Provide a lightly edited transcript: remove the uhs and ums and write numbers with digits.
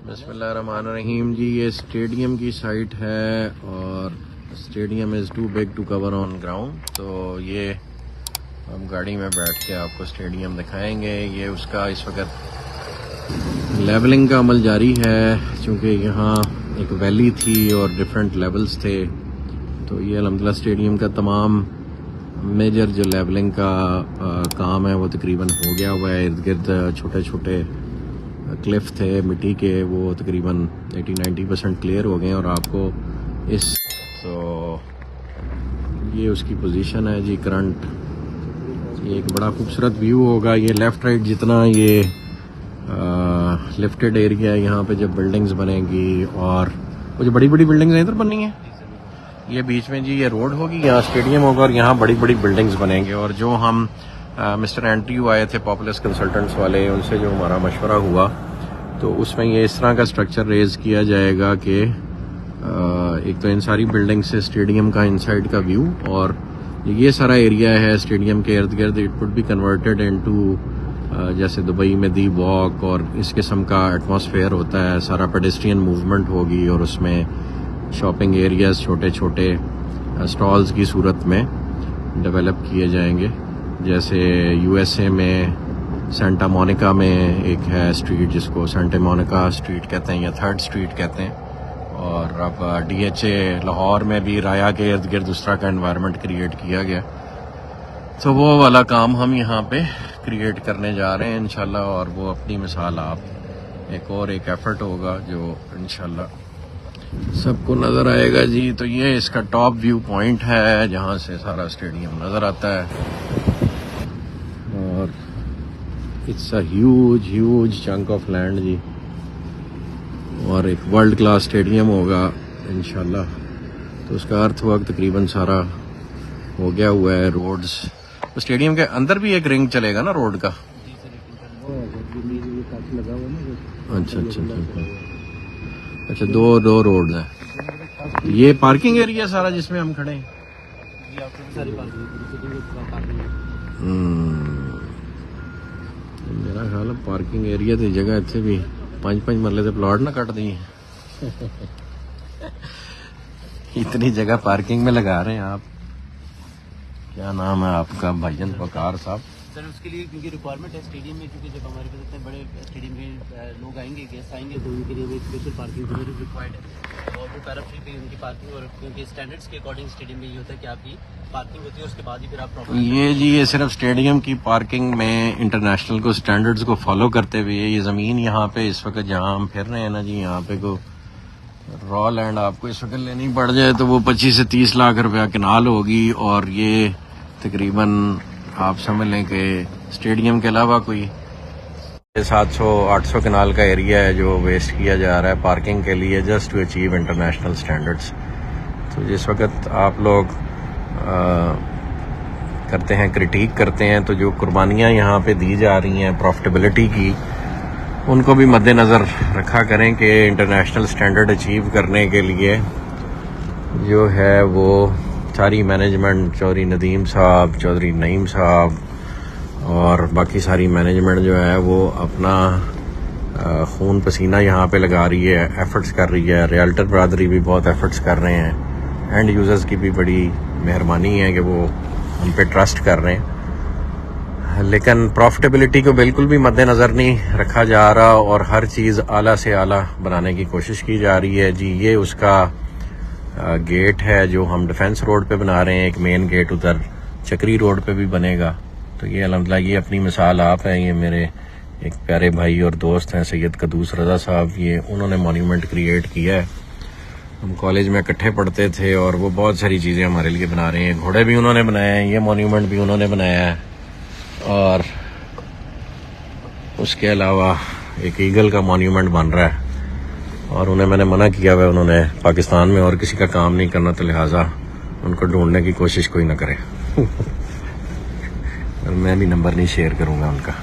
बिस्मिल्लाहिर्रहमानिर्रहीम जी, ये स्टेडियम की साइट है और stadium is too big to cover on ground. तो ये हम गाड़ी में बैठ के आपको स्टेडियम दिखाएंगे। ये उसका इस वक्त लेवलिंग का अमल जारी है, क्योंकि यहाँ एक वैली थी और डिफरेंट लेवल्स थे। तो ये अल्हम्दुलिल्लाह स्टेडियम का तमाम मेजर जो लेवलिंग का काम है वो तकरीबन हो गया हुआ है। इर्द गिर्द छोटे छोटे क्लिफ थे मिट्टी के, वो तकरीबन 80-90% क्लियर हो गए। और आपको इस तो ये उसकी पोजीशन है जी करंट। ये एक बड़ा खूबसूरत व्यू होगा। ये लेफ़्ट राइट जितना ये लिफ्टेड एरिया है, यहाँ पे जब बिल्डिंग्स बनेंगी और वो जो बड़ी बड़ी बिल्डिंग्स इधर बननी है, ये बीच में जी ये रोड होगी, यहाँ स्टेडियम होगा और यहाँ बड़ी बड़ी बिल्डिंग्स बनेंगे। और जो हम मिस्टर एंड्रयू आए थे पॉपुलस कंसल्टेंट्स वाले, उनसे जो हमारा मशवरा हुआ, तो उसमें ये इस तरह का स्ट्रक्चर रेज किया जाएगा कि एक तो इन सारी बिल्डिंग से स्टेडियम का इनसाइड का व्यू, और ये सारा एरिया है स्टेडियम के इर्द गिर्द, it would be converted into जैसे दुबई में दी वॉक और इस किस्म का एटमॉस्फेयर होता है। सारा पेडेस्ट्रियन मूवमेंट होगी और उसमें शॉपिंग एरियाज छोटे छोटे स्टॉल्स की सूरत में डेवलप किए जाएंगे। जैसे यूएसए में सेंटा मोनिका में एक है स्ट्रीट जिसको सेंटा मोनिका स्ट्रीट कहते हैं या थर्ड स्ट्रीट कहते हैं। और अब डीएचए लाहौर में भी राया के इर्द गिर्द उस तरह का एनवायरनमेंट क्रिएट किया गया। तो वो वाला काम हम यहाँ पे क्रिएट करने जा रहे हैं इंशाल्लाह। और वो अपनी मिसाल आप एक एफर्ट होगा जो इंशाल्लाह सबको नज़र आएगा जी। तो ये इसका टॉप व्यू पॉइंट है जहाँ से सारा स्टेडियम नज़र आता है। और it's a huge chunk of land जी, और एक वर्ल्ड क्लास स्टेडियम होगा इंशाल्लाह। तो उसका अर्थ हुआ तकरीबन सारा हो गया हुआ है। रोड्स तो स्टेडियम के अंदर भी एक रिंग चलेगा ना रोड का। अच्छा दो रोड है। ये पार्किंग एरिया सारा जिसमें हम खड़े हैं। मेरा ख्याल है पार्किंग एरिया की जगह इतने भी 5-5 मरले से प्लॉट ना कट दी इतनी जगह पार्किंग में लगा रहे हैं आप। क्या नाम है आपका? भाईजान वकार साहब। सर उसके लिए क्योंकि रिक्वायरमेंट है स्टेडियम में, क्योंकि जब हमारे पास इतने बड़े स्टेडियम में लोग आएंगे, गेस्ट आएंगे, तो उनके लिए एक स्पेशल पार्किंग जरूर रिक्वायर्ड है। और वो पैराफ्री पे उनकी पार्किंग, और क्योंकि स्टैंडर्ड्स के अकॉर्डिंग स्टेडियम में ये होता है कि आपकी पार्किंग होती है, उसके बाद ही फिर आप प्रॉपर ये जी ये सिर्फ स्टेडियम की पार्किंग में इंटरनेशनल को स्टैंडर्ड्स को फॉलो करते हुए ये ज़मीन यहाँ पे इस वक्त जहाँ हम फिर रहे हैं ना जी, यहाँ पे को रॉ लैंड आपको इस वक्त लेनी पड़ जाए तो वो 25 से 30 लाख रुपया किनाल होगी। और ये तकरीबन आप समझ लें कि स्टेडियम के अलावा कोई 700-800 कनाल का एरिया है जो वेस्ट किया जा रहा है पार्किंग के लिए, just to achieve international standards. तो जिस वक्त आप लोग करते हैं, क्रिटिक करते हैं, तो जो कुर्बानियाँ यहाँ पे दी जा रही हैं प्रॉफिटेबिलिटी की, उनको भी मद्देनज़र रखा करें कि इंटरनेशनल स्टैंडर्ड अचीव करने के लिए जो है वो सारी मैनेजमेंट, चौधरी नदीम साहब, चौधरी नईम साहब और बाकी सारी मैनेजमेंट जो है वो अपना खून पसीना यहाँ पे लगा रही है, एफर्ट्स कर रही है। रियल्टर ब्रादरी भी बहुत एफर्ट्स कर रहे हैं। एंड यूज़र्स की भी बड़ी मेहरबानी है कि वो हम पे ट्रस्ट कर रहे हैं। लेकिन प्रॉफिटेबिलिटी को बिल्कुल भी मद्देनज़र नहीं रखा जा रहा और हर चीज़ आला से आला बनाने की कोशिश की जा रही है जी। ये उसका गेट है जो हम डिफेंस रोड पे बना रहे हैं। एक मेन गेट उधर चक्री रोड पे भी बनेगा। तो ये अल्हम्दुलिल्लाह ये अपनी मिसाल आप हैं। ये मेरे एक प्यारे भाई और दोस्त हैं सैयद कदूस रज़ा साहब, ये उन्होंने मॉन्यूमेंट क्रिएट किया है। हम कॉलेज में इकट्ठे पढ़ते थे और वो बहुत सारी चीज़ें हमारे लिए बना रहे हैं। घोड़े भी उन्होंने बनाए हैं, ये मॉन्यूमेंट भी उन्होंने बनाया है। और उसके अलावा एक ईगल का मॉन्यूमेंट बन रहा है और उन्हें मैंने मना किया हुआ, उन्होंने पाकिस्तान में और किसी का काम नहीं करना, तो लिहाजा उनको ढूंढने की कोशिश कोई ना करे और मैं भी नंबर नहीं शेयर करूंगा उनका।